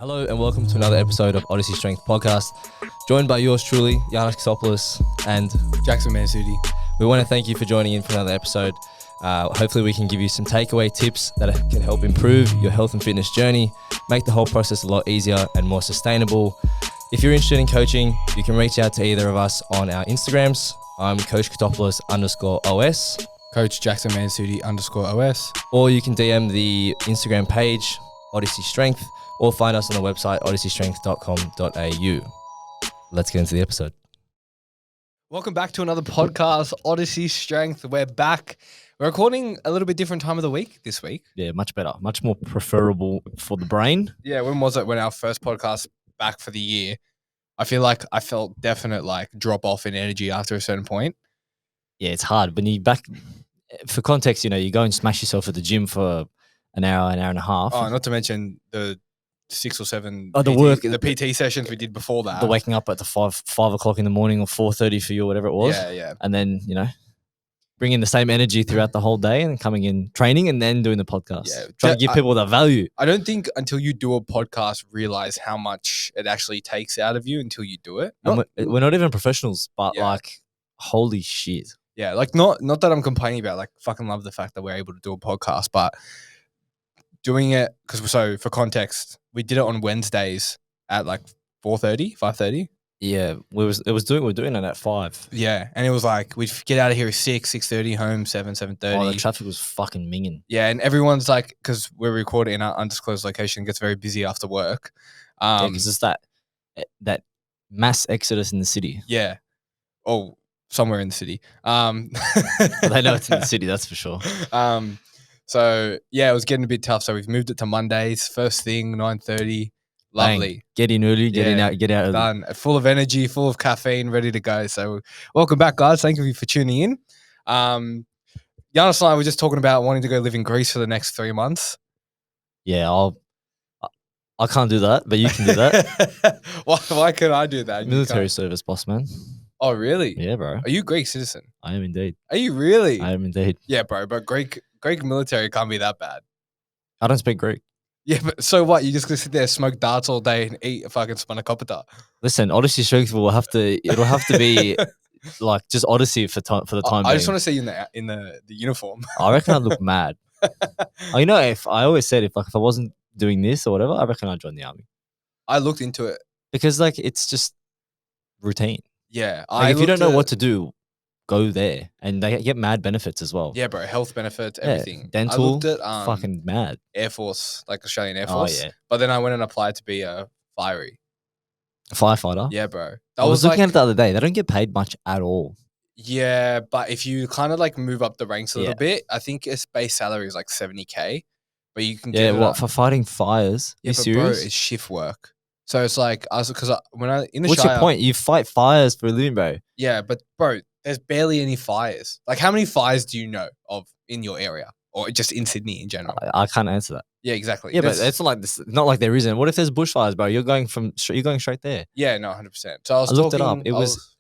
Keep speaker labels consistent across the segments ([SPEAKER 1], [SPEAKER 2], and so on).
[SPEAKER 1] Hello and welcome to another episode of Odyssey Strength Podcast, joined by yours truly, Yannis Xopoulos, and
[SPEAKER 2] Jackson Mansudi.
[SPEAKER 1] we want to thank you for joining in for another episode. Hopefully we can give you some takeaway tips that can help improve your health and fitness journey, make the whole process a lot easier and more sustainable. If you're interested in coaching, you can reach out to either of us on our Instagrams. I'm Coach Xopoulos _OS.
[SPEAKER 2] Coach Jackson Mansudi _OS.
[SPEAKER 1] Or you can DM the Instagram page, Odyssey Strength, or find us on the website, odysseystrength.com.au. Let's get into the episode.
[SPEAKER 2] Welcome back to another podcast, Odyssey Strength. We're back. We're recording a little bit different time of the week this week.
[SPEAKER 1] Yeah, much better. Much more preferable for the brain.
[SPEAKER 2] Yeah, when was it? When our first podcast back for the year. I feel like I felt definite drop off in energy after a certain point.
[SPEAKER 1] Yeah, it's hard. When you back, for context, you go and smash yourself at the gym for an hour and a half.
[SPEAKER 2] Oh, not to mention the 6 or 7
[SPEAKER 1] the
[SPEAKER 2] PT sessions we did before that.
[SPEAKER 1] The waking up at the 5 o'clock in the morning or 4:30 for you, whatever it was.
[SPEAKER 2] Yeah.
[SPEAKER 1] And then, bringing the same energy throughout the whole day and coming in training and then doing the podcast. Yeah, trying to give people the value.
[SPEAKER 2] I don't think until you do a podcast realize how much it actually takes out of you until you do it.
[SPEAKER 1] We're not even professionals, but holy shit.
[SPEAKER 2] Yeah, not that I'm complaining about, fucking love the fact that we're able to do a podcast, but doing it, so for context, we did it on Wednesdays at 4:30, 5:30.
[SPEAKER 1] Yeah, we're doing it at 5.
[SPEAKER 2] Yeah, and it was we'd get out of here at 6:30, home 7:30.
[SPEAKER 1] Oh, the traffic was fucking minging.
[SPEAKER 2] Yeah, and everyone's because we're recording in our undisclosed location, it gets very busy after work.
[SPEAKER 1] Yeah, because it's that mass exodus in the city.
[SPEAKER 2] Yeah. Oh, somewhere in the city.
[SPEAKER 1] Well, they know it's in the city, that's for sure.
[SPEAKER 2] So yeah, it was getting a bit tough. So we've moved it to Mondays, first thing, 9:30. Lovely.
[SPEAKER 1] Bang. Get in early, get out.
[SPEAKER 2] Done. Full of energy, full of caffeine, ready to go. So welcome back, guys. Thank you for tuning in. Yannis and I were just talking about wanting to go live in Greece for the next 3 months.
[SPEAKER 1] Yeah, I can't do that, but you can do that.
[SPEAKER 2] Why can't I do that?
[SPEAKER 1] Military service, boss man.
[SPEAKER 2] Oh, really?
[SPEAKER 1] Yeah, bro.
[SPEAKER 2] Are you a Greek citizen?
[SPEAKER 1] I am indeed.
[SPEAKER 2] Are you really?
[SPEAKER 1] I am indeed.
[SPEAKER 2] Yeah, bro. But Greek military can't be that bad.
[SPEAKER 1] I don't speak Greek.
[SPEAKER 2] Yeah, but so what? You just gonna sit there, smoke darts all day, and eat a fucking spanakopita?
[SPEAKER 1] Listen, Odyssey Strength it'll have to be just Odyssey for the time.
[SPEAKER 2] I just want to see you in the uniform.
[SPEAKER 1] I reckon I'd look mad. If I always said if I wasn't doing this or whatever, I reckon I'd join the army.
[SPEAKER 2] I looked into it
[SPEAKER 1] because it's just routine.
[SPEAKER 2] Yeah,
[SPEAKER 1] if you don't know what to do, go there, and they get mad benefits as well.
[SPEAKER 2] Yeah, bro, health benefits, everything.
[SPEAKER 1] Dental,
[SPEAKER 2] I looked at
[SPEAKER 1] fucking mad.
[SPEAKER 2] Air Force, Australian Air Force.
[SPEAKER 1] Oh yeah.
[SPEAKER 2] But then I went and applied to be a
[SPEAKER 1] firefighter.
[SPEAKER 2] Yeah, bro.
[SPEAKER 1] I was looking at it the other day. They don't get paid much at all.
[SPEAKER 2] Yeah, but if you kind of move up the ranks a little bit, I think its base salary is $70K. But you can get
[SPEAKER 1] for fighting fires?
[SPEAKER 2] Yeah,
[SPEAKER 1] you serious?
[SPEAKER 2] Bro, it's shift work. So it's
[SPEAKER 1] what's your point? You fight fires for a living, bro.
[SPEAKER 2] Yeah, but bro, there's barely any fires. How many fires do you know of in your area or just in Sydney in general?
[SPEAKER 1] I can't answer that.
[SPEAKER 2] Yeah, exactly.
[SPEAKER 1] Yeah, but it's not like this. Not like there isn't. What if there's bushfires, bro? You're going straight there.
[SPEAKER 2] Yeah, no, 100%. So I
[SPEAKER 1] looked it up. It was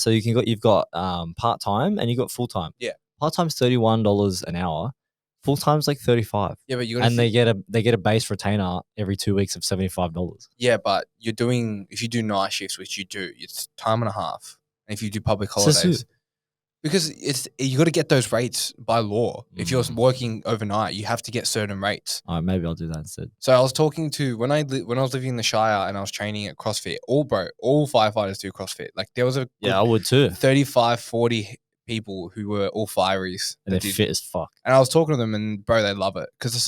[SPEAKER 1] so you've got part time and you got full time.
[SPEAKER 2] Yeah,
[SPEAKER 1] part time's $31 an hour. Full time's $35. Yeah, but they get a base retainer every 2 weeks of $75.
[SPEAKER 2] Yeah, but if you do night shifts, which you do, it's time and a half. And if you do public holidays, because you got to get those rates by law. If you're working overnight, you have to get certain rates.
[SPEAKER 1] All right, maybe I'll do that instead.
[SPEAKER 2] So I was talking to when I was living in the Shire and I was training at CrossFit. All firefighters do CrossFit. There was
[SPEAKER 1] I would too.
[SPEAKER 2] 35, 40 people who were all fireys.
[SPEAKER 1] And they're fit as fuck.
[SPEAKER 2] And I was talking to them and, bro, they love it. Because it's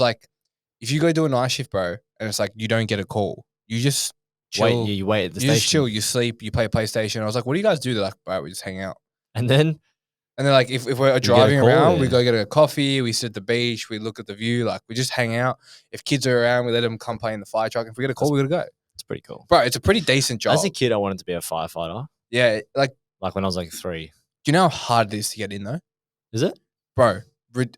[SPEAKER 2] if you go do a night shift, bro, and it's you don't get a call. You just chill.
[SPEAKER 1] You wait at the station.
[SPEAKER 2] You just chill. You sleep. You play PlayStation. I was like, what do you guys do? They're like, bro, we just hang out.
[SPEAKER 1] And then
[SPEAKER 2] they're like, if we're driving around, we go get a coffee. We sit at the beach. We look at the view. We just hang out. If kids are around, we let them come play in the fire truck. If we get a call, we got to go.
[SPEAKER 1] It's pretty cool.
[SPEAKER 2] Bro, it's a pretty decent job.
[SPEAKER 1] As a kid, I wanted to be a firefighter.
[SPEAKER 2] Yeah.
[SPEAKER 1] Like when I was 3.
[SPEAKER 2] Do you know how hard it is to get in though?
[SPEAKER 1] Is it?
[SPEAKER 2] Bro,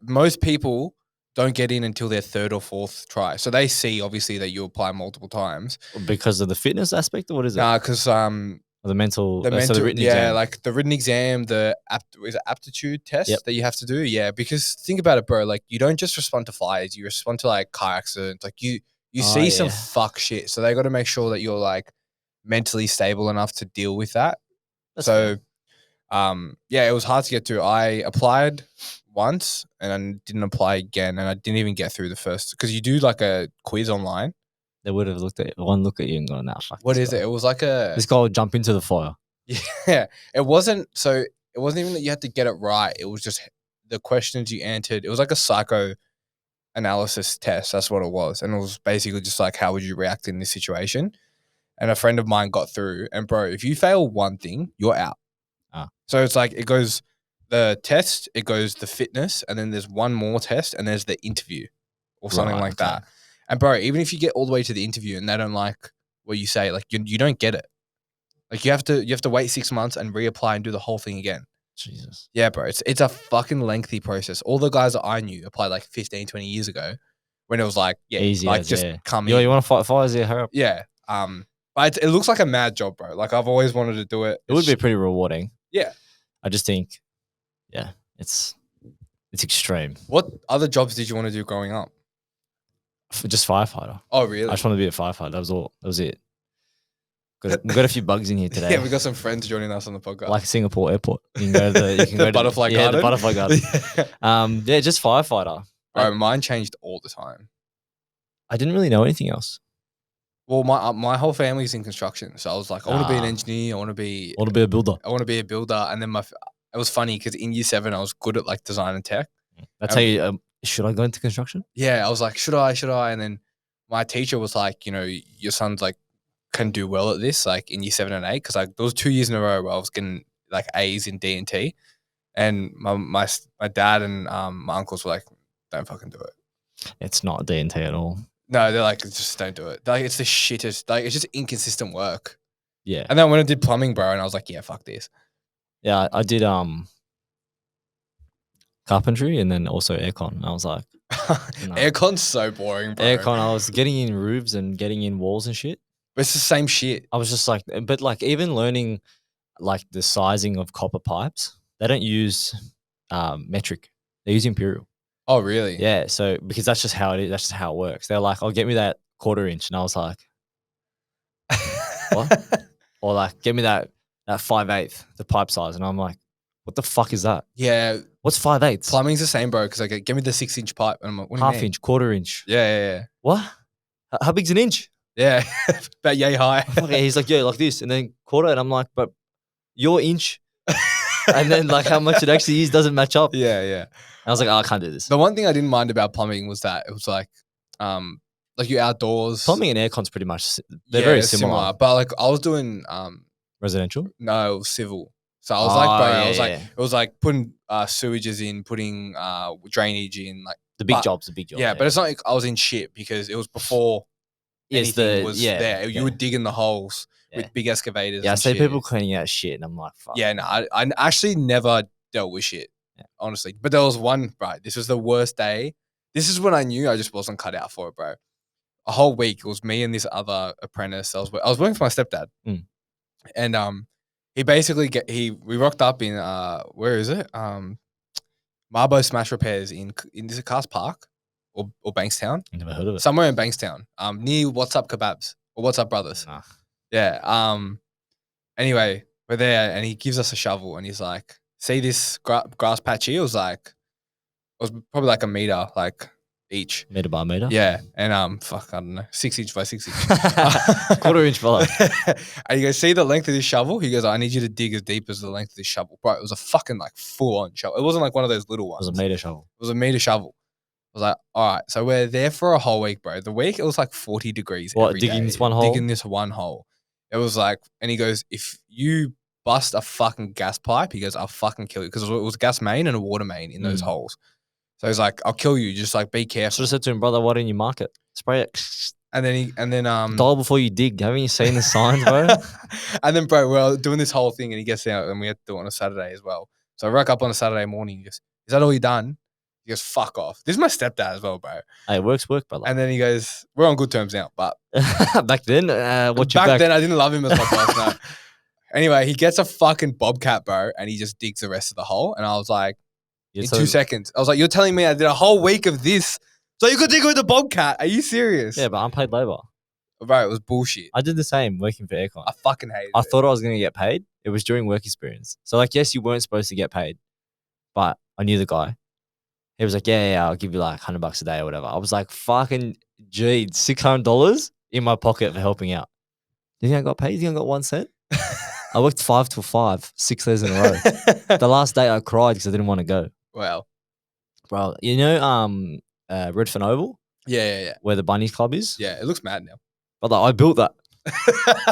[SPEAKER 2] most people don't get in until their 3rd or 4th try. So they see obviously that you apply multiple times.
[SPEAKER 1] Because of the fitness aspect, or what is it?
[SPEAKER 2] Nah, because
[SPEAKER 1] the mental,
[SPEAKER 2] the
[SPEAKER 1] written exam.
[SPEAKER 2] the written exam, the aptitude test that you have to do. Yeah, because think about it, bro. You don't just respond to fires; you respond to car accidents. You see some fuck shit. So they got to make sure that you're like mentally stable enough to deal with that.
[SPEAKER 1] That's
[SPEAKER 2] So,
[SPEAKER 1] fair.
[SPEAKER 2] yeah, it was hard to get through. I applied once and I didn't apply again, and I didn't even get through the first because you do like a quiz online.
[SPEAKER 3] They would have looked at one look at you and gone, "Nah, fuck."
[SPEAKER 2] What is it? It was like
[SPEAKER 3] This guy will jump into the fire.
[SPEAKER 2] Yeah, it wasn't. So it wasn't even that you had to get it right. It was just the questions you answered. It was like a psychoanalysis test. That's what it was, and it was basically just like, how would you react in this situation? And a friend of mine got through. And bro, if you fail one thing, you're out. So it's like it goes the test, it goes the fitness, and then there's one more test, and there's the interview or something like that. And bro, even if you get all the way to the interview and they don't like what you say, like you don't get it. Like you have to wait 6 months and reapply and do the whole thing again.
[SPEAKER 3] Jesus.
[SPEAKER 2] Yeah, bro. It's a fucking lengthy process. All the guys that I knew applied like 15, 20 years ago when it was like, yeah,
[SPEAKER 3] easy,
[SPEAKER 2] like just come in.
[SPEAKER 3] Yo, you want to fight fires? Yeah, hurry up.
[SPEAKER 2] Yeah. But it looks like a mad job, bro. Like I've always wanted to do it.
[SPEAKER 3] It would be pretty rewarding.
[SPEAKER 2] Yeah.
[SPEAKER 3] I just think, yeah, it's extreme.
[SPEAKER 2] What other jobs did you want to do growing up?
[SPEAKER 3] Just firefighter.
[SPEAKER 2] Oh, really?
[SPEAKER 3] I just wanted to be a firefighter. That was all. That was it. We've got a few bugs in here today.
[SPEAKER 2] Yeah, we got some friends joining us on the podcast.
[SPEAKER 3] Like Singapore Airport. You can go to the
[SPEAKER 2] Butterfly Garden.
[SPEAKER 3] Yeah, the Butterfly Garden. Yeah, just firefighter.
[SPEAKER 2] Bro, mine changed all the time.
[SPEAKER 3] I didn't really know anything else.
[SPEAKER 2] Well, my whole family's in construction, so I was like, I want to be an engineer. I want to be
[SPEAKER 3] a builder.
[SPEAKER 2] I want to be a builder. And then it was funny because in year 7 I was good at like design and tech.
[SPEAKER 3] That's how you. Should I go into construction?
[SPEAKER 2] Yeah, I was like, should I? And then my teacher was like, your son's like can do well at this, like in year 7 and 8, because like there was 2 years in a row where I was getting like A's in D and T, and my dad and my uncles were like, don't fucking do it.
[SPEAKER 3] It's not D and T at all.
[SPEAKER 2] No, they're like, just don't do it. Like it's the shittest. Like it's just inconsistent work.
[SPEAKER 3] Yeah.
[SPEAKER 2] And then when I did plumbing, bro, and I was like, yeah, fuck this.
[SPEAKER 3] Yeah, I did carpentry and then also aircon. I was like,
[SPEAKER 2] no. Aircon's so boring, bro.
[SPEAKER 3] Aircon, I was getting in roofs and getting in walls and shit.
[SPEAKER 2] But it's the same shit.
[SPEAKER 3] I was just like, but like even learning like the sizing of copper pipes, they don't use metric. They use imperial.
[SPEAKER 2] Oh, really?
[SPEAKER 3] Yeah. So because that's just how it is. That's just how it works. They're like, "Oh, get me that 1/4 inch," and I was like, "What?" Or like, "Get me that 5/8, the pipe size," and I'm like, "What the fuck is that?"
[SPEAKER 2] Yeah.
[SPEAKER 3] What's 5/8?
[SPEAKER 2] Plumbing's the same, bro. Because like, give me the 6-inch pipe, and I'm like, what do you mean?
[SPEAKER 3] 1/2 inch, 1/4 inch.
[SPEAKER 2] Yeah.
[SPEAKER 3] What? How big's an inch?
[SPEAKER 2] Yeah, about yay high.
[SPEAKER 3] Okay, he's like, yeah, like this, and then 1/4, and I'm like, but your inch, and then like how much it actually is doesn't match up.
[SPEAKER 2] Yeah.
[SPEAKER 3] I was like, oh, I can't do this.
[SPEAKER 2] The one thing I didn't mind about plumbing was that it was like you're outdoors.
[SPEAKER 3] Plumbing and aircon's pretty much they're very similar.
[SPEAKER 2] But like I was doing
[SPEAKER 3] residential.
[SPEAKER 2] No, it was civil. So I was like, bro,
[SPEAKER 3] yeah,
[SPEAKER 2] I was like, it was like putting sewages in, putting drainage in, like
[SPEAKER 3] the big jobs.
[SPEAKER 2] Yeah, but it's not like I was in shit because it was before anything was there. You were digging the holes with big excavators.
[SPEAKER 3] Yeah, I see
[SPEAKER 2] shit.
[SPEAKER 3] people cleaning out shit, and I'm like, fuck.
[SPEAKER 2] Yeah, no, I actually never dealt with shit, honestly. But there was one, bro. This was the worst day. This is when I knew I just wasn't cut out for it, bro. A whole week, it was me and this other apprentice. I was working for my stepdad, and he basically we rocked up in where is it? Marbo Smash Repairs in is it Cast Park or Bankstown?
[SPEAKER 3] I never heard of it.
[SPEAKER 2] Somewhere in Bankstown, near What's Up Kebabs or What's Up Brothers.
[SPEAKER 3] Nah.
[SPEAKER 2] Yeah. Anyway, we're there, and he gives us a shovel, and he's like, "See this grass patch here?" It was probably like a meter, like each.
[SPEAKER 3] Meter by meter.
[SPEAKER 2] Yeah, and fuck, I don't know, 6 inch by 6 inch,
[SPEAKER 3] 1/4 inch fella.
[SPEAKER 2] And he goes, "See the length of this shovel?" He goes, "I need you to dig as deep as the length of this shovel." Bro, it was a fucking like full on shovel. It wasn't like one of those little ones.
[SPEAKER 3] It was a meter shovel.
[SPEAKER 2] It was a meter shovel. I was like, all right. So we're there for a whole week, bro. The week it was like 40 degrees.
[SPEAKER 3] What,
[SPEAKER 2] every
[SPEAKER 3] digging
[SPEAKER 2] day.
[SPEAKER 3] this one hole?
[SPEAKER 2] Digging this one hole. It was like, and he goes, if you bust a fucking gas pipe, he goes, I'll fucking kill you. Because it was a gas main and a water main in those holes. So he's like, I'll kill you. Just like be careful.
[SPEAKER 3] Should have said to him, brother, why didn't you mark it? Spray it.
[SPEAKER 2] And then
[SPEAKER 3] dial before you dig. Haven't you seen the signs, bro?
[SPEAKER 2] And then, bro, we're doing this whole thing, and he gets out, and we had to do it on a Saturday as well. So I woke up on a Saturday morning. He goes, "Is that all you done?" He goes, "Fuck off." This is my stepdad as well, bro.
[SPEAKER 3] Hey, work, brother.
[SPEAKER 2] And then he goes, "We're on good terms now, but
[SPEAKER 3] back then,
[SPEAKER 2] back then I didn't love him as my boss." No. Anyway, he gets a fucking bobcat, bro, and he just digs the rest of the hole. And I was like, in 2 seconds, I was like, "You're telling me I did a whole week of this So you could dig with the Bobcat? Are you serious?
[SPEAKER 3] Yeah, but unpaid labor.
[SPEAKER 2] Bro, it was bullshit.
[SPEAKER 3] I did the same working for aircon.
[SPEAKER 2] I fucking hated
[SPEAKER 3] I
[SPEAKER 2] it.
[SPEAKER 3] thought I was going to get paid. It was during work experience. So like, yes, you weren't supposed to get paid, but I knew the guy. He was like, yeah, I'll give you like $100 a day or whatever. I was like, fucking gee, $600 in my pocket for helping out. You think I got paid? You think I got 1 cent? I worked 5 till 5, 6 days in a row. The last day I cried because I didn't want to go.
[SPEAKER 2] Wow.
[SPEAKER 3] Bro, you know Redfern Oval?
[SPEAKER 2] Yeah.
[SPEAKER 3] Where the Bunnies Club is?
[SPEAKER 2] Yeah, it looks mad now.
[SPEAKER 3] But like, I built that.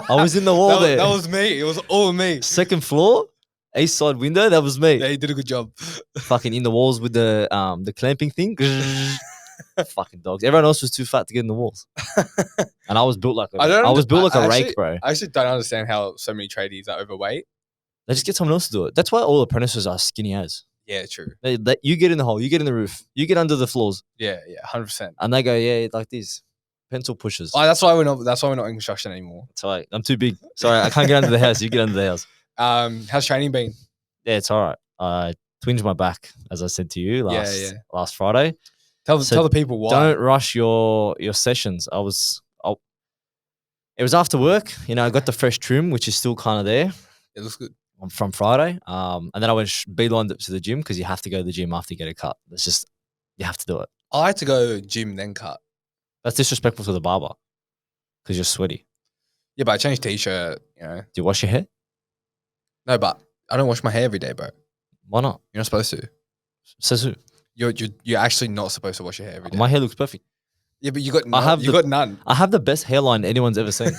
[SPEAKER 3] I was in the wall there.
[SPEAKER 2] That was me. It was all me.
[SPEAKER 3] Second floor, east side window, that was me.
[SPEAKER 2] Yeah, you did a good job.
[SPEAKER 3] Fucking in the walls with the clamping thing. Fucking dogs. Everyone else was too fat to get in the walls. And I was built like a rake, bro.
[SPEAKER 2] I actually don't understand how so many tradies are overweight.
[SPEAKER 3] They just get someone else to do it. That's why all apprentices are skinny as.
[SPEAKER 2] Yeah, true.
[SPEAKER 3] You get in the hole, you get in the roof, you get under the floors.
[SPEAKER 2] Yeah, 100%.
[SPEAKER 3] And they go, yeah, like this. Pencil pushers.
[SPEAKER 2] Oh, that's why we're not in construction anymore.
[SPEAKER 3] Sorry, I'm too big. Sorry, I can't get under the house. You get under the house.
[SPEAKER 2] How's training been?
[SPEAKER 3] Yeah, it's all right. I twinged my back, as I said to you last Friday.
[SPEAKER 2] Tell the people why.
[SPEAKER 3] Don't rush your sessions. It was after work. You know, I got the fresh trim, which is still kind of there.
[SPEAKER 2] It looks good.
[SPEAKER 3] From Friday. And then I went beelined it to the gym because you have to go to the gym after you get a cut. It's just, you have to do it.
[SPEAKER 2] I like to go gym then cut.
[SPEAKER 3] That's disrespectful to the barber because you're sweaty.
[SPEAKER 2] Yeah, but I change t-shirt, you know.
[SPEAKER 3] Do you wash your hair?
[SPEAKER 2] No, but I don't wash my hair every day, bro.
[SPEAKER 3] Why not?
[SPEAKER 2] You're not supposed to.
[SPEAKER 3] Says who?
[SPEAKER 2] You're actually not supposed to wash your hair every day.
[SPEAKER 3] My hair looks perfect.
[SPEAKER 2] Yeah, but you got none.
[SPEAKER 3] I have the best hairline anyone's ever seen.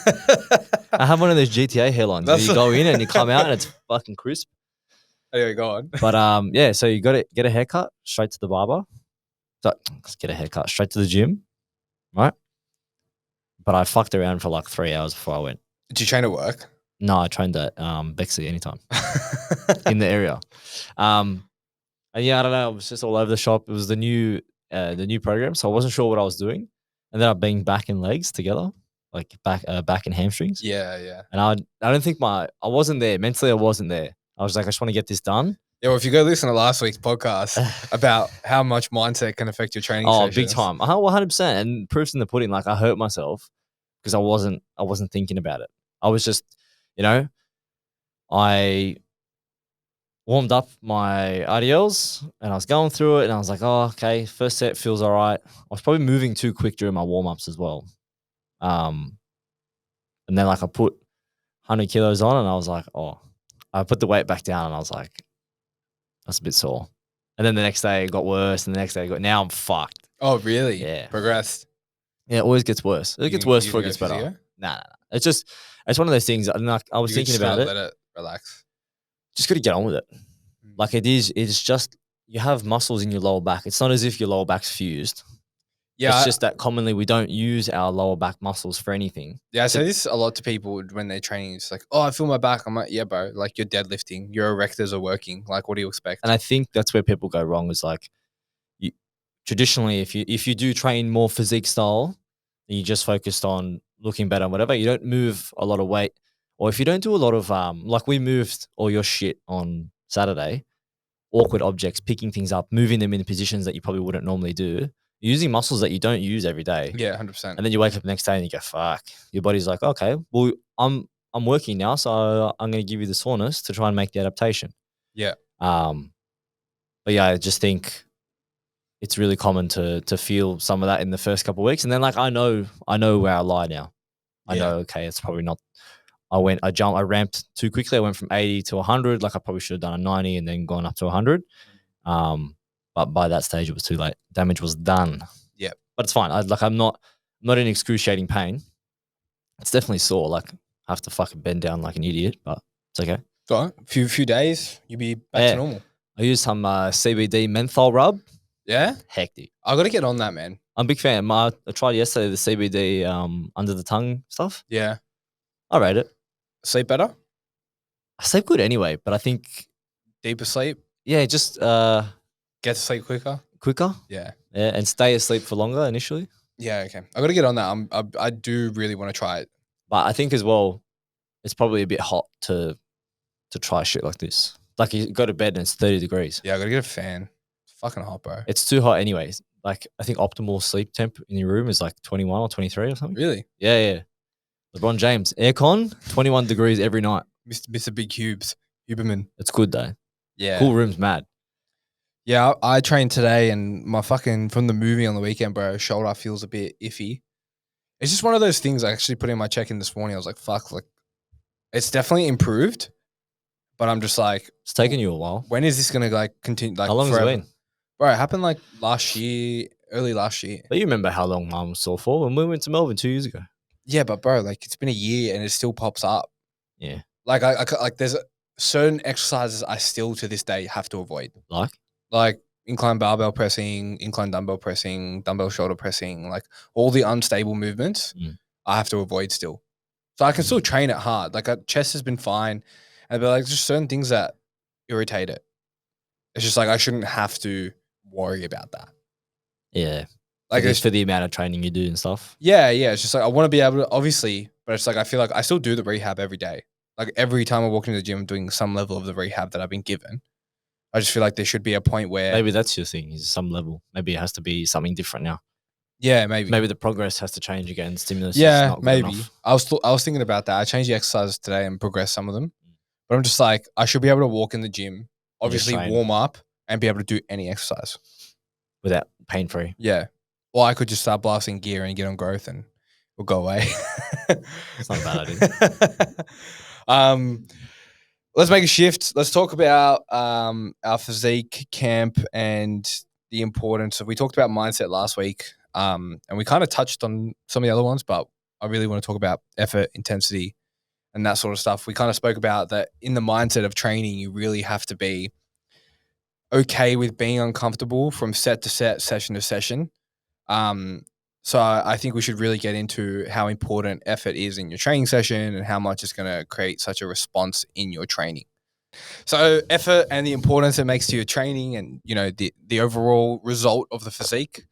[SPEAKER 3] I have one of those GTA hairlines where you go in and you come out and it's fucking crisp.
[SPEAKER 2] Anyway, go on.
[SPEAKER 3] But yeah, so you got to get a haircut straight to the barber. So let's get a haircut straight to the gym, right? But I fucked around for like 3 hours before I went.
[SPEAKER 2] Did you train at work?
[SPEAKER 3] No, I trained at Bexley anytime in the area. And yeah, I don't know. It was just all over the shop. It was the new program, so I wasn't sure what I was doing. And then I being back and legs together, like back and hamstrings.
[SPEAKER 2] Yeah.
[SPEAKER 3] And I don't think I wasn't there mentally. I wasn't there. I was like, I just want to get this done.
[SPEAKER 2] Yeah, well, if you go listen to last week's podcast about how much mindset can affect your training sessions.
[SPEAKER 3] Big time. 100%. And proof's in the pudding. Like I hurt myself because I wasn't thinking about it. I was just, I warmed up my RDLs and I was going through it and I was like, oh, okay, first set feels all right. I was probably moving too quick during my warm-ups as well. And then like I put 100 kilos on and I was like, I put the weight back down and I was like, that's a bit sore. And then the next day it got worse and the next day now I'm fucked.
[SPEAKER 2] Oh, really?
[SPEAKER 3] Yeah.
[SPEAKER 2] Progressed.
[SPEAKER 3] Yeah, it always gets worse. It gets worse before it gets better. Nah. It's one of those things. I was thinking about it.
[SPEAKER 2] Let it relax.
[SPEAKER 3] Just got to get on with it. Like it's just, you have muscles in your lower back. It's not as if your lower back's fused. Yeah. It's just that commonly we don't use our lower back muscles for anything.
[SPEAKER 2] Yeah, I say this a lot to people when they're training. It's like, I feel my back. I'm like, yeah, bro, like you're deadlifting, your erectors are working. Like, what do you expect?
[SPEAKER 3] And I think that's where people go wrong is like, traditionally, if you do train more physique style, and you just focused on looking better and whatever, you don't move a lot of weight. Or if you don't do a lot of, like we moved all your shit on Saturday, awkward objects, picking things up, moving them in positions that you probably wouldn't normally do, using muscles that you don't use every day.
[SPEAKER 2] Yeah, 100%.
[SPEAKER 3] And then you wake up the next day and you go, fuck. Your body's like, okay, well, I'm working now, so I'm going to give you the soreness to try and make the adaptation.
[SPEAKER 2] Yeah.
[SPEAKER 3] But yeah, I just think it's really common to feel some of that in the first couple of weeks. And then like, I know where I lie now. I know, okay, it's probably not, I ramped too quickly. I went from 80 to 100. Like I probably should have done a 90 and then gone up to 100. But by that stage, it was too late. Damage was done.
[SPEAKER 2] Yeah.
[SPEAKER 3] But it's fine. I'm not in excruciating pain. It's definitely sore. Like I have to fucking bend down like an idiot, but it's okay.
[SPEAKER 2] So a few days, you'll be back to normal.
[SPEAKER 3] I used some CBD menthol rub.
[SPEAKER 2] Yeah?
[SPEAKER 3] Hectic.
[SPEAKER 2] I got to get on that, man.
[SPEAKER 3] I'm a big fan. I tried yesterday the CBD under the tongue stuff.
[SPEAKER 2] Yeah.
[SPEAKER 3] I rate it.
[SPEAKER 2] Sleep better?
[SPEAKER 3] I sleep good anyway, but I think
[SPEAKER 2] deeper sleep?
[SPEAKER 3] Yeah, just
[SPEAKER 2] get to sleep quicker?
[SPEAKER 3] Quicker?
[SPEAKER 2] Yeah.
[SPEAKER 3] Yeah, and stay asleep for longer initially.
[SPEAKER 2] Yeah, okay. I got to get on that. I do really want to try it.
[SPEAKER 3] But I think as well, it's probably a bit hot to try shit like this. Like you go to bed and it's 30 degrees.
[SPEAKER 2] Yeah, I got to get a fan. It's fucking hot, bro.
[SPEAKER 3] It's too hot anyways. like I think optimal sleep temp in your room is like 21 or 23 or something.
[SPEAKER 2] Really?
[SPEAKER 3] Yeah. LeBron James, aircon, 21 degrees every night.
[SPEAKER 2] Mr. Big Huberman.
[SPEAKER 3] It's good though.
[SPEAKER 2] Yeah.
[SPEAKER 3] Cool room's mad.
[SPEAKER 2] Yeah, I trained today and my fucking, from the movie on the weekend, bro, shoulder feels a bit iffy. It's just one of those things I actually put in my check-in this morning. I was like, fuck, like, it's definitely improved, but I'm just like,
[SPEAKER 3] It's taken you a while.
[SPEAKER 2] when is this going to like continue? Like,
[SPEAKER 3] How long
[SPEAKER 2] forever?
[SPEAKER 3] has it been?
[SPEAKER 2] Bro, it happened like last year, early last year.
[SPEAKER 3] But you remember how long mum was sore for when we went to Melbourne 2 years ago.
[SPEAKER 2] Yeah, but bro, like it's been a year and it still pops up.
[SPEAKER 3] Yeah.
[SPEAKER 2] Like like there's certain exercises I still to this day have to avoid.
[SPEAKER 3] Like
[SPEAKER 2] Incline barbell pressing, incline dumbbell pressing, dumbbell shoulder pressing, like all the unstable movements I have to avoid still. So I can still train it hard. Like chest has been fine. But like just certain things that irritate it. It's just like I shouldn't have to worry about that.
[SPEAKER 3] Yeah.
[SPEAKER 2] Like
[SPEAKER 3] it's for the amount of training you do and stuff.
[SPEAKER 2] Yeah. It's just like I want to be able to, obviously, but it's like I feel like I still do the rehab every day. Like every time I walk into the gym, I'm doing some level of the rehab that I've been given. I just feel like there should be a point where
[SPEAKER 3] maybe that's your thing, is some level. Maybe it has to be something different now.
[SPEAKER 2] Yeah, maybe.
[SPEAKER 3] Maybe the progress has to change again. Stimulus.
[SPEAKER 2] Yeah,
[SPEAKER 3] is not
[SPEAKER 2] maybe.
[SPEAKER 3] enough.
[SPEAKER 2] I was thinking about that. I changed the exercises today and progressed some of them, but I'm just like I should be able to walk in the gym, obviously warm up, and be able to do any exercise
[SPEAKER 3] without pain free.
[SPEAKER 2] Yeah, or I could just start blasting gear and get on growth, and we'll go away.
[SPEAKER 3] It's not a bad
[SPEAKER 2] idea. Let's make a shift. Let's talk about our physique camp and the importance of. We talked about mindset last week, and we kind of touched on some of the other ones, but I really want to talk about effort, intensity, and that sort of stuff. We kind of spoke about that in the mindset of training. You really have to be okay with being uncomfortable from set to set, session to session. So I think we should really get into how important effort is in your training session and how much it's going to create such a response in your training. So effort and the importance it makes to your training and, you know, the overall result of the physique.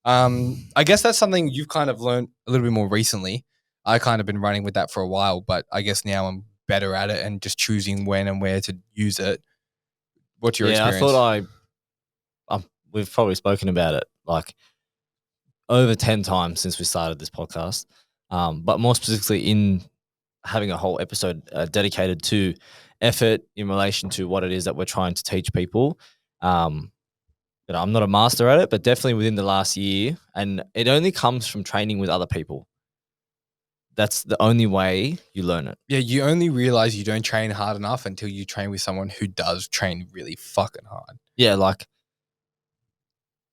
[SPEAKER 2] I guess that's something you've kind of learned a little bit more recently. I kind of been running with that for a while, but I guess now I'm better at it and just choosing when and where to use it. What's your experience?
[SPEAKER 3] I thought we've probably spoken about it like over 10 times since we started this podcast, but more specifically in having a whole episode dedicated to effort in relation to what it is that we're trying to teach people. I'm not a master at it, but definitely within the last year, and it only comes from training with other people. That's the only way you learn it.
[SPEAKER 2] Yeah, you only realize you don't train hard enough until you train with someone who does train really fucking hard.
[SPEAKER 3] Yeah, like,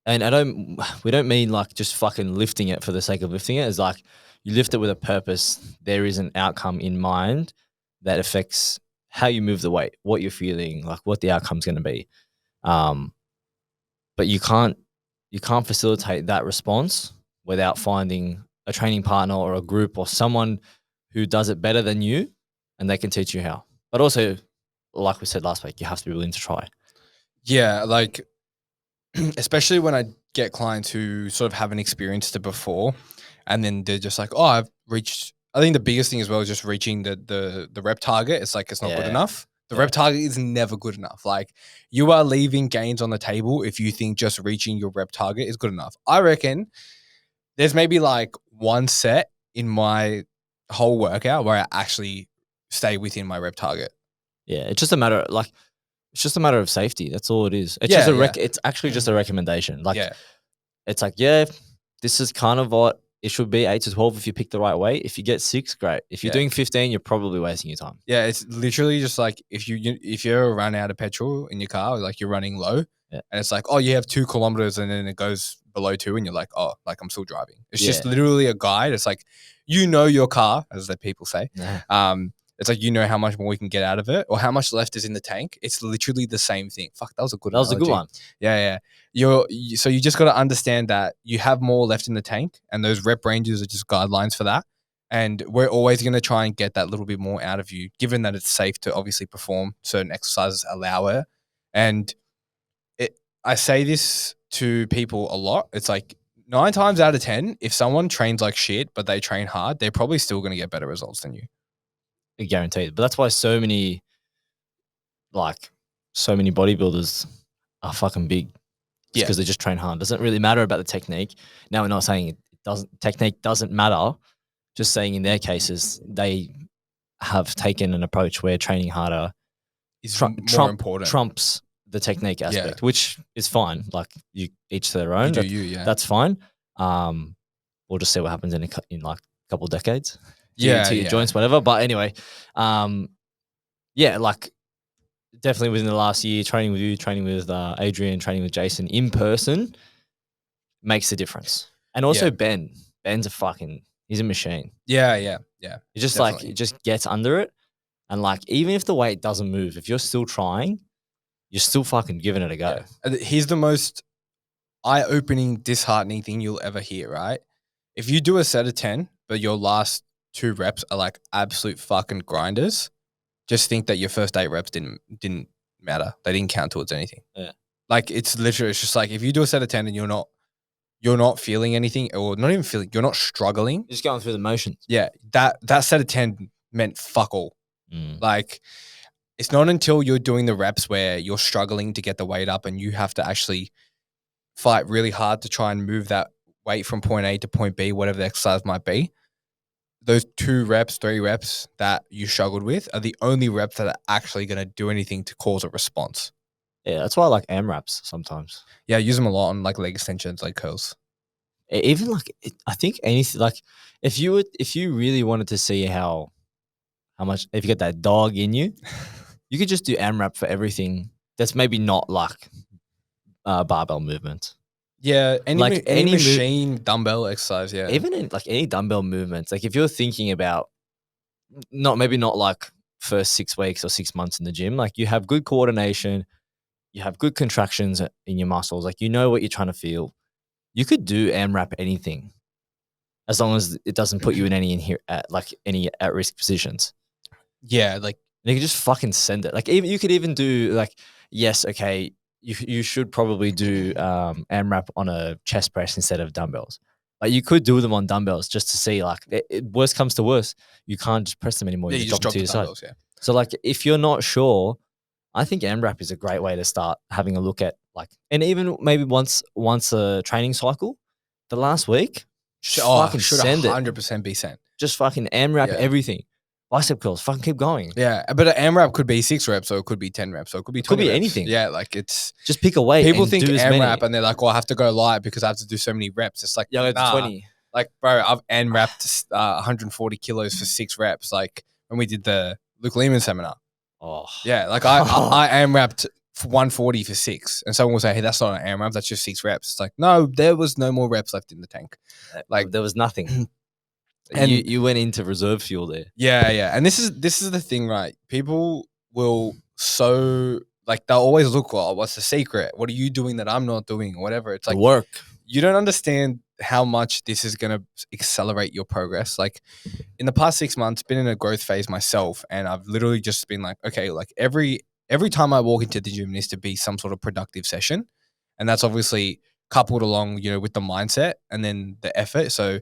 [SPEAKER 3] and we don't mean like just fucking lifting it for the sake of lifting it. It's like you lift it with a purpose. There is an outcome in mind that affects how you move the weight, what you're feeling, like what the outcome's going to be. But you can't facilitate that response without finding a training partner or a group or someone who does it better than you, and they can teach you how. But also, like we said last week, you have to be willing to try.
[SPEAKER 2] Yeah, like especially when I get clients who sort of haven't experienced it before, and then they're just like, "Oh, I've reached." I think the biggest thing as well is just reaching the rep target. It's like it's not good enough. The rep target is never good enough. Like you are leaving gains on the table if you think just reaching your rep target is good enough. I reckon there's maybe like one set in my whole workout where I actually stay within my rep target.
[SPEAKER 3] Yeah, it's just a matter of, like, it's just a matter of safety. That's all it is. It's it's actually just a recommendation. Like, it's like, this is kind of what it should be, 8 to 12 if you pick the right weight. If you get 6, great. If you're doing 15, you're probably wasting your time.
[SPEAKER 2] Yeah, it's literally just like if you run out of petrol in your car, like you're running low, and it's like, oh, you have 2 kilometers, and then it goes below 2, and you're like, oh, like I'm still driving. It's just literally a guide. It's like, you know your car, as the people say. It's like, you know how much more we can get out of it or how much left is in the tank. It's literally the same thing. Fuck, that was a good analogy.
[SPEAKER 3] That was a good one.
[SPEAKER 2] Yeah. So you just got to understand that you have more left in the tank, and those rep ranges are just guidelines for that. And we're always going to try and get that little bit more out of you, given that it's safe to obviously perform certain exercises, allow it. And I say this to people a lot. It's like 9 times out of 10, if someone trains like shit, but they train hard, they're probably still going to get better results than you.
[SPEAKER 3] Guaranteed. But that's why so many bodybuilders are fucking big. just because they just train hard. Doesn't really matter about the technique. Now we're not saying technique doesn't matter. Just saying in their cases, they have taken an approach where training harder
[SPEAKER 2] Is more important.
[SPEAKER 3] trumps the technique aspect, which is fine. Like you each to their own. That's fine. We'll just see what happens in like a couple of decades. To your joints, whatever. But anyway, like definitely within the last year, training with you, training with Adrian, training with Jason in person makes a difference. And also Ben's he's a machine.
[SPEAKER 2] Yeah.
[SPEAKER 3] He just he just gets under it. And like, even if the weight doesn't move, if you're still trying, you're still fucking giving it a go.
[SPEAKER 2] Yeah. Here's the most eye-opening, disheartening thing you'll ever hear, right? If you do a set of 10, but your last 2 reps are like absolute fucking grinders, just think that your first 8 reps didn't matter. They didn't count towards anything.
[SPEAKER 3] Yeah.
[SPEAKER 2] Like it's just like if you do a set of 10 and you're not feeling anything, or not even feeling, you're not struggling.
[SPEAKER 3] You're just going through the motions.
[SPEAKER 2] Yeah. That set of 10 meant fuck all. Like it's not until you're doing the reps where you're struggling to get the weight up and you have to actually fight really hard to try and move that weight from point A to point B, whatever the exercise might be. Those 2 reps, 3 reps that you struggled with are the only reps that are actually going to do anything to cause a response.
[SPEAKER 3] Yeah, that's why I like AMRAPs sometimes.
[SPEAKER 2] Yeah, I use them a lot on like leg extensions, like curls.
[SPEAKER 3] Even like, I think anything, like if you really wanted to see how much, if you get that dog in you, you could just do AMRAP for everything that's maybe not like barbell movement.
[SPEAKER 2] Yeah, any machine dumbbell exercise, yeah.
[SPEAKER 3] Even in like any dumbbell movements, like if you're thinking about not like first 6 weeks or 6 months in the gym, like you have good coordination, you have good contractions in your muscles, like you know what you're trying to feel. You could do AMRAP anything as long as it doesn't put you in any at-risk positions.
[SPEAKER 2] Yeah, like
[SPEAKER 3] you can just fucking send it. Like even you could even do like, yes, okay, you should probably do AMRAP on a chest press instead of dumbbells. Like you could do them on dumbbells just to see, like worst comes to worst, you can't just press them anymore.
[SPEAKER 2] Yeah,
[SPEAKER 3] you
[SPEAKER 2] just
[SPEAKER 3] drop them to
[SPEAKER 2] the
[SPEAKER 3] your
[SPEAKER 2] dumbbells,
[SPEAKER 3] side.
[SPEAKER 2] yeah.
[SPEAKER 3] So like if you're not sure, I think AMRAP is a great way to start having a look at like, and even maybe once a training cycle, the last week, fucking send it.
[SPEAKER 2] 100% be sent.
[SPEAKER 3] Just fucking AMRAP everything. Bicep curls, fucking keep going.
[SPEAKER 2] Yeah, but an AMRAP could be 6 reps, or it could be 10 reps, or it could be 20 reps.
[SPEAKER 3] Anything.
[SPEAKER 2] Yeah, like it's
[SPEAKER 3] just pick a weight.
[SPEAKER 2] People think AMRAP and they're like, "Oh, I have to go light because I have to do so many reps." It's like,
[SPEAKER 3] yeah,
[SPEAKER 2] nah.
[SPEAKER 3] 20.
[SPEAKER 2] Like, bro, I've AMRAPed 140 kilos for 6 reps. Like when we did the Luke Lehman seminar.
[SPEAKER 3] Oh,
[SPEAKER 2] yeah, like I AMRAPed 140 for 6, and someone will say, "Hey, that's not an AMRAP. That's just 6 reps." It's like, no, there was no more reps left in the tank. Like
[SPEAKER 3] there was nothing. And you went into reserve fuel there.
[SPEAKER 2] Yeah. And this is the thing, right? People will they'll always look, oh, what's the secret? What are you doing that I'm not doing? Or whatever. It's like
[SPEAKER 3] work.
[SPEAKER 2] You don't understand how much this is gonna accelerate your progress. Like in the past 6 months, been in a growth phase myself, and I've literally just been like, okay, like every time I walk into the gym needs to be some sort of productive session. And that's obviously coupled along, with the mindset and then the effort. So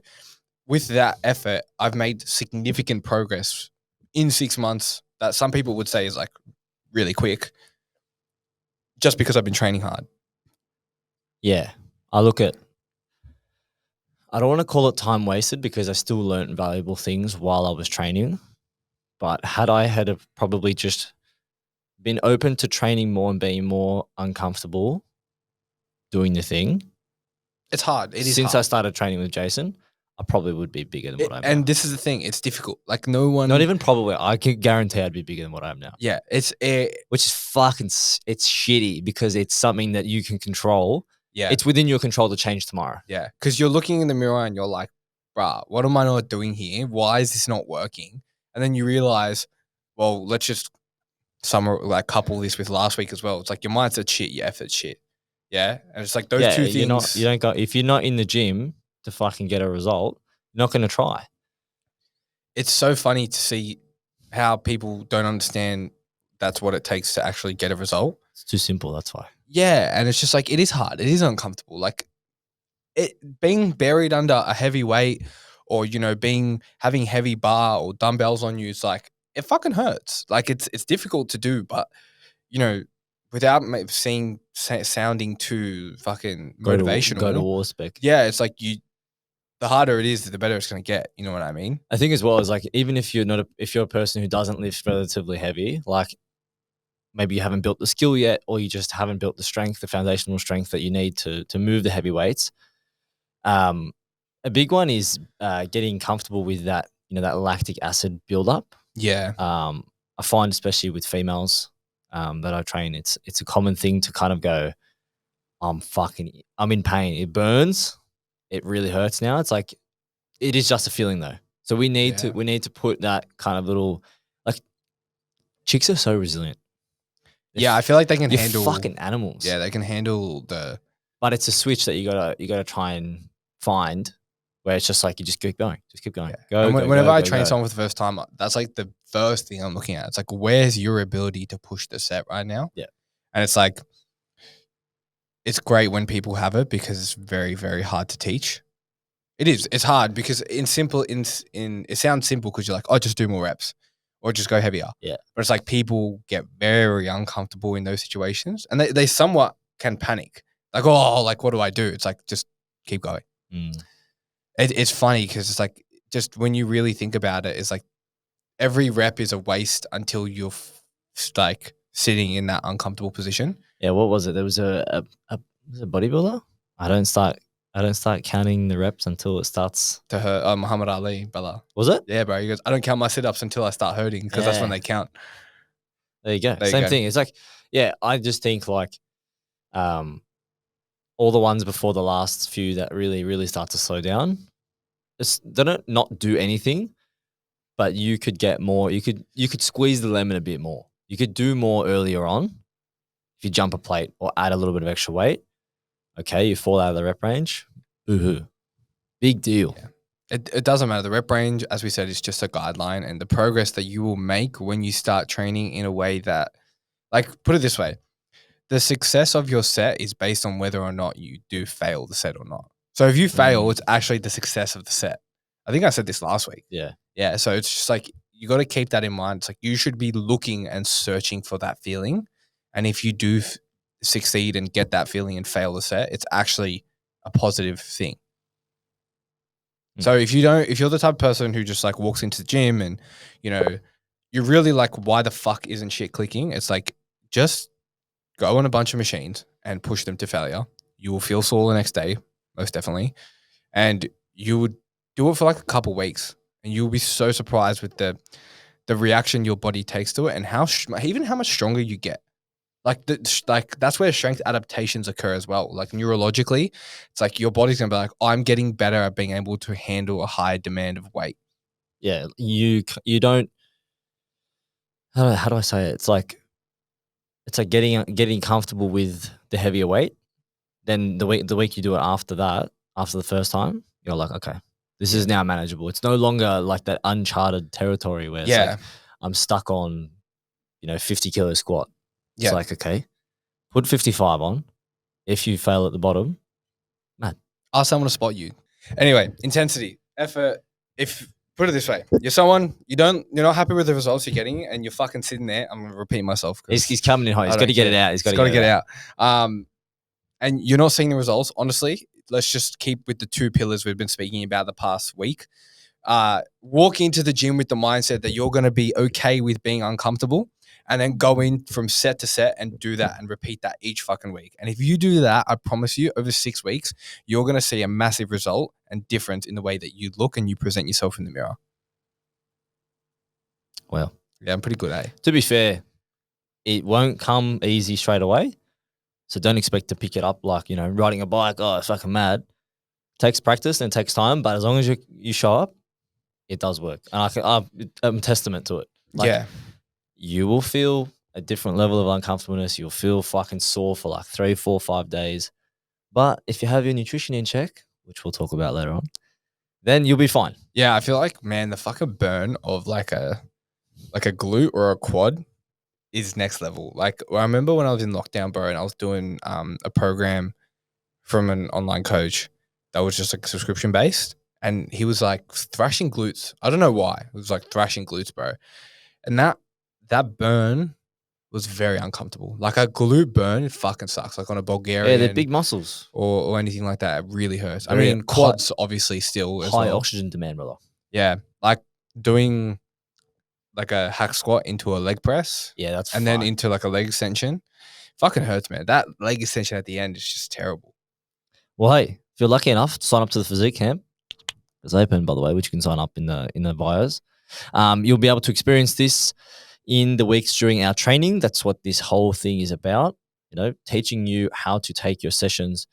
[SPEAKER 2] with that effort, I've made significant progress in 6 months that some people would say is like really quick, just because I've been training hard.
[SPEAKER 3] Yeah. I don't want to call it time wasted because I still learned valuable things while I was training. But had I probably just been open to training more and being more uncomfortable doing the thing.
[SPEAKER 2] It's hard. It is
[SPEAKER 3] Since
[SPEAKER 2] hard.
[SPEAKER 3] I started training with Jason, I probably would be bigger than what I am now.
[SPEAKER 2] And this is the thing. It's difficult. Like no one...
[SPEAKER 3] Not even probably. I can guarantee I'd be bigger than what I am now.
[SPEAKER 2] Yeah.
[SPEAKER 3] Which is fucking... It's shitty because it's something that you can control.
[SPEAKER 2] Yeah.
[SPEAKER 3] It's within your control to change tomorrow.
[SPEAKER 2] Yeah. Because you're looking in the mirror and you're like, bruh, what am I not doing here? Why is this not working? And then you realize, well, let's just couple this with last week as well. It's like your mindset's shit, your effort's shit. Yeah. And it's like those two things.
[SPEAKER 3] If you're not in the gym to fucking get a result, you're not going to try.
[SPEAKER 2] It's so funny to see how people don't understand that's what it takes to actually get a result.
[SPEAKER 3] It's too simple. That's why.
[SPEAKER 2] Yeah. And it's just like, it is hard. It is uncomfortable. Like being buried under a heavy weight or, having heavy bar or dumbbells on you, it's like, it fucking hurts. Like it's difficult to do, but without sounding too fucking motivational.
[SPEAKER 3] Go to war spec.
[SPEAKER 2] Yeah, it's like the harder it is, the better it's going to get. You know what I mean?
[SPEAKER 3] I think as well as like, even if you're if you're a person who doesn't lift relatively heavy, like maybe you haven't built the skill yet, or you just haven't built the strength, the foundational strength that you need to move the heavy weights. A big one is getting comfortable with that, that lactic acid buildup.
[SPEAKER 2] Yeah.
[SPEAKER 3] I find especially with females that I train, it's a common thing to kind of go, I'm in pain. It burns. It really hurts now. It's like, it is just a feeling though. So we need to put that kind of little, like, chicks are so resilient.
[SPEAKER 2] Yeah, I feel like they can
[SPEAKER 3] You're
[SPEAKER 2] handle
[SPEAKER 3] fucking animals.
[SPEAKER 2] Yeah, they can handle
[SPEAKER 3] but it's a switch that you gotta try and find, where it's just like you just keep going.
[SPEAKER 2] Yeah.
[SPEAKER 3] Go.
[SPEAKER 2] Whenever I train someone for the first time, that's like the first thing I'm looking at. It's like, where's your ability to push the set right now?
[SPEAKER 3] Yeah. And
[SPEAKER 2] it's like, it's great when people have it, because it's very, very hard to teach. It is. It's hard because it sounds simple because you're like, oh, just do more reps or just go heavier.
[SPEAKER 3] Yeah.
[SPEAKER 2] But it's like people get very uncomfortable in those situations, and they somewhat can panic. Like, oh, like, what do I do? It's like, just keep going. It's funny because it's like, just when you really think about it, it's like every rep is a waste until you're like sitting in that uncomfortable position.
[SPEAKER 3] Yeah. What was it? There was a bodybuilder. I don't start counting the reps until it starts.
[SPEAKER 2] To hurt. Muhammad Ali, brother.
[SPEAKER 3] Was it?
[SPEAKER 2] Yeah, bro. He goes, I don't count my sit-ups until I start hurting, because that's when they count.
[SPEAKER 3] There you go. Same thing. It's like, yeah, I just think like, all the ones before the last few that really, really start to slow down, they don't not do anything, but you could get more. You could squeeze the lemon a bit more. You could do more earlier on. If you jump a plate or add a little bit of extra weight, okay, you fall out of the rep range. Boo-hoo. Big deal.
[SPEAKER 2] Yeah. It doesn't matter. The rep range, as we said, is just a guideline, and the progress that you will make when you start training in a way that, like, put it this way, the success of your set is based on whether or not you do fail the set or not. So if you fail, it's actually the success of the set. I think I said this last week.
[SPEAKER 3] Yeah.
[SPEAKER 2] Yeah. So it's just like, you got to keep that in mind. It's like, you should be looking and searching for that feeling. And if you do succeed and get that feeling and fail the set, it's actually a positive thing. So if you're the type of person who just like walks into the gym and, you're really like, why the fuck isn't shit clicking? It's like, just go on a bunch of machines and push them to failure. You will feel sore the next day, most definitely. And you would do it for like a couple weeks, and you'll be so surprised with the reaction your body takes to it, and how much stronger you get. Like, that's where strength adaptations occur as well. Like, neurologically, it's like your body's going to be like, I'm getting better at being able to handle a high demand of weight.
[SPEAKER 3] Yeah. You don't, how do I say it? It's like getting comfortable with the heavier weight. Then the week you do it after that, after the first time, you're like, okay, this is now manageable. It's no longer like that uncharted territory where it's like, I'm stuck on, 50 kilo squat. It's like, okay, put 55 on. If you fail at the bottom, man,
[SPEAKER 2] ask someone to spot you. Anyway, intensity, effort. If put it this way, you're someone you're not happy with the results you're getting, and you're fucking sitting there. I'm gonna repeat myself.
[SPEAKER 3] He's coming in hot. He's got to get it out. He's got to get it
[SPEAKER 2] out. And you're not seeing the results. Honestly, let's just keep with the two pillars we've been speaking about the past week. Walk into the gym with the mindset that you're going to be okay with being uncomfortable, and then go in from set to set and do that and repeat that each fucking week. And if you do that, I promise you, over 6 weeks, you're going to see a massive result and difference in the way that you look and you present yourself in the mirror.
[SPEAKER 3] Well,
[SPEAKER 2] yeah, I'm pretty good, eh?
[SPEAKER 3] To be fair, it won't come easy straight away. So don't expect to pick it up like, riding a bike. Oh, it's fucking mad. It takes practice and it takes time, but as long as you show up, it does work. And I'm testament to it. Like, you will feel a different level of uncomfortableness. You'll feel fucking sore for like 3, 4, 5 days. But if you have your nutrition in check, which we'll talk about later on, then you'll be fine.
[SPEAKER 2] Yeah, I feel like, man, the fucking burn of like a glute or a quad is next level. Like, I remember when I was in lockdown, bro, and I was doing a program from an online coach that was just like subscription based, and he was like thrashing glutes. I don't know why. It was like thrashing glutes, bro. And that burn was very uncomfortable. Like a glute burn, it fucking sucks. Like on a Bulgarian,
[SPEAKER 3] Yeah, they're big muscles.
[SPEAKER 2] or anything like that, it really hurts. I
[SPEAKER 3] Very
[SPEAKER 2] mean, quads obviously still as
[SPEAKER 3] High
[SPEAKER 2] well.
[SPEAKER 3] oxygen demand, brother.
[SPEAKER 2] Yeah, like doing like a hack squat into a leg press,
[SPEAKER 3] Yeah, that's
[SPEAKER 2] and then into like a leg extension. Fucking hurts, man. That leg extension at the end is just terrible.
[SPEAKER 3] Well, hey, if you're lucky enough to sign up to the physique camp, it's open, by the way, which you can sign up in the bios. You'll be able to experience this in the weeks during our training. That's what this whole thing is about. Teaching you how to take your sessions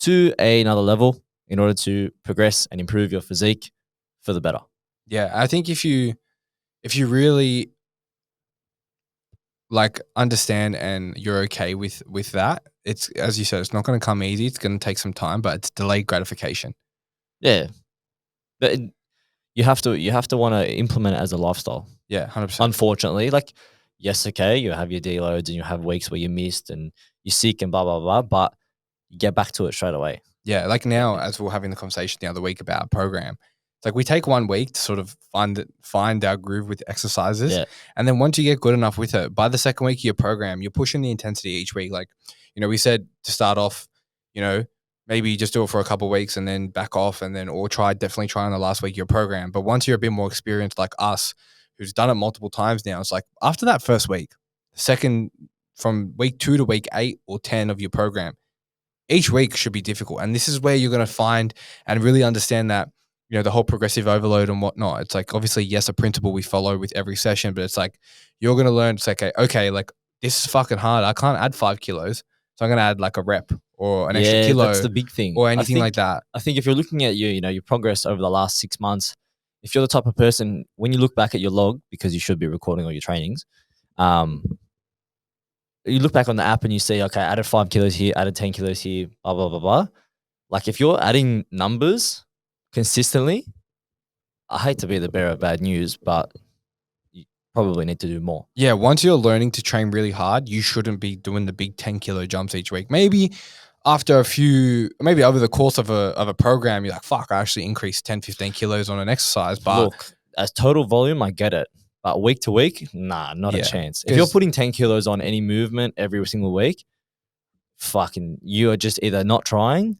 [SPEAKER 3] to another level in order to progress and improve your physique for the better.
[SPEAKER 2] Yeah, I think if you really like understand and you're okay with that, it's, as you said, it's not going to come easy. It's going to take some time, but it's delayed gratification.
[SPEAKER 3] Yeah, but you have to want to implement it as a lifestyle.
[SPEAKER 2] Yeah, 100%.
[SPEAKER 3] Unfortunately, like, yes, okay, you have your deloads and you have weeks where you missed and you're sick and blah blah blah, but you get back to it straight away.
[SPEAKER 2] Yeah, like now, as we were having the conversation the other week about our program, it's like we take 1 week to sort of find our groove with exercises.
[SPEAKER 3] Yeah.
[SPEAKER 2] And then once you get good enough with it, by the second week of your program, you're pushing the intensity each week. Like, we said to start off, maybe just do it for a couple of weeks and then back off, and then, or definitely try on the last week of your program. But once you're a bit more experienced like us, who's done it multiple times now, it's like after that first week, from week 2 to week 8 or 10 of your program, each week should be difficult. And this is where you're going to find and really understand that, the whole progressive overload and whatnot. It's like, obviously, yes, a principle we follow with every session, but it's like, you're going to learn, it's like, okay, like this is fucking hard. I can't add 5 kilos. So I'm going to add like a rep or an extra kilo.
[SPEAKER 3] That's the big thing.
[SPEAKER 2] Or anything like that.
[SPEAKER 3] I think if you're looking at your progress over the last 6 months, if you're the type of person, when you look back at your log, because you should be recording all your trainings, you look back on the app and you see, okay, I added 5 kilos here, added 10 kilos here, blah, blah, blah, blah. Like if you're adding numbers consistently, I hate to be the bearer of bad news, but you probably need to do more.
[SPEAKER 2] Yeah, once you're learning to train really hard, you shouldn't be doing the big 10 kilo jumps each week. Maybe after maybe over the course of a program, you're like, fuck, I actually increased 10, 15 kilos on an exercise. But
[SPEAKER 3] look, as total volume, I get it. But week to week, nah, not a chance. If you're putting 10 kilos on any movement every single week, fucking, you are just either not trying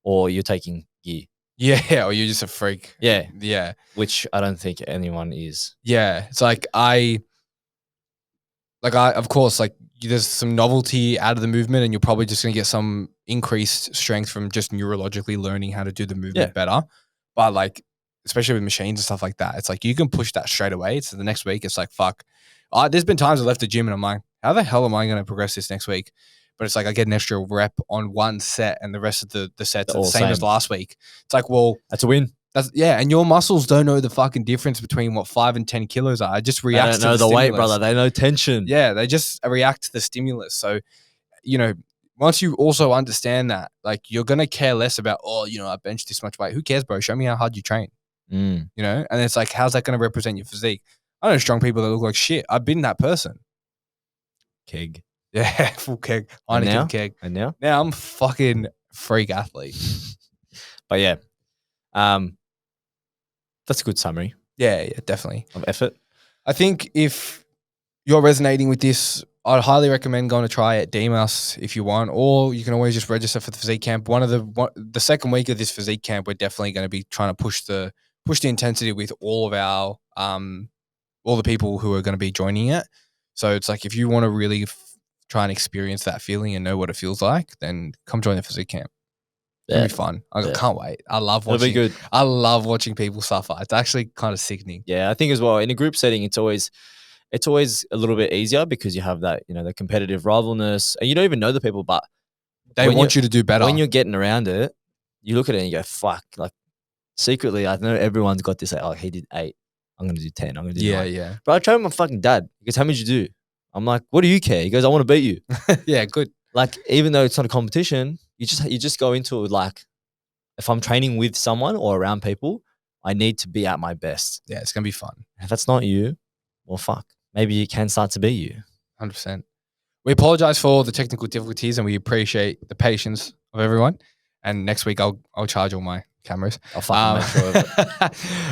[SPEAKER 3] or you're taking gear.
[SPEAKER 2] Yeah, or you're just a freak.
[SPEAKER 3] Yeah.
[SPEAKER 2] Yeah.
[SPEAKER 3] Which I don't think anyone is.
[SPEAKER 2] Yeah. It's like of course, like there's some novelty out of the movement and you're probably just going to get some increased strength from just neurologically learning how to do the movement better. But like, especially with machines and stuff like that, it's like you can push that straight away. So the next week, it's like, fuck. There's been times I left the gym and I'm like, how the hell am I going to progress this next week? But it's like I get an extra rep on one set and the rest of the sets are the same as last week. It's like, well,
[SPEAKER 3] that's a win.
[SPEAKER 2] And your muscles don't know the fucking difference between what 5 and 10 kilos are. I just react to the
[SPEAKER 3] stimulus. Weight, brother. They know tension.
[SPEAKER 2] Yeah, they just react to the stimulus. So, once you also understand that, like, you're gonna care less about, I benched this much weight. Who cares, bro? Show me how hard you train. And it's like, how's that gonna represent your physique? I know strong people that look like shit. I've been that person.
[SPEAKER 3] Keg.
[SPEAKER 2] Yeah, full keg. Heineken keg.
[SPEAKER 3] And now?
[SPEAKER 2] Now I'm fucking freak athlete.
[SPEAKER 3] But yeah. That's a good summary.
[SPEAKER 2] Yeah, definitely.
[SPEAKER 3] Of effort.
[SPEAKER 2] I think if you're resonating with this, I'd highly recommend going to try it. DM us if you want, or you can always just register for the physique camp. The second week of this physique camp, we're definitely going to be trying to push the intensity with all of our all the people who are going to be joining it. So it's like, if you want to really try and experience that feeling and know what it feels like, then come join the physique camp. It'll be fun. I can't wait. I love watching.
[SPEAKER 3] It'll be good.
[SPEAKER 2] I love watching people suffer. It's actually kind of sickening.
[SPEAKER 3] Yeah, I think as well, in a group setting, it's always a little bit easier because you have that, the competitive rivalness, and you don't even know the people, but
[SPEAKER 2] they want you to do better.
[SPEAKER 3] When you're getting around it, you look at it and you go, fuck. Like, secretly, I know everyone's got this, like, oh, he did 8. I'm going to do 10. I'm going to do 9.
[SPEAKER 2] Yeah.
[SPEAKER 3] But I trained with my fucking dad. He goes, how many did you do? I'm like, what do you care? He goes, I want to beat you.
[SPEAKER 2] Yeah, good.
[SPEAKER 3] Like, even though it's not a competition, you just go into it like, if I'm training with someone or around people, I need to be at my best.
[SPEAKER 2] Yeah, it's going to be fun.
[SPEAKER 3] If that's not you, well, fuck. Maybe you can start to be you.
[SPEAKER 2] 100%. We apologize for all the technical difficulties and we appreciate the patience of everyone. And next week, I'll charge all my cameras.
[SPEAKER 3] I'll fucking make sure of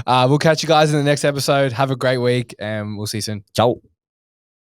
[SPEAKER 3] it.
[SPEAKER 2] We'll catch you guys in the next episode. Have a great week and we'll see you soon.
[SPEAKER 3] Ciao.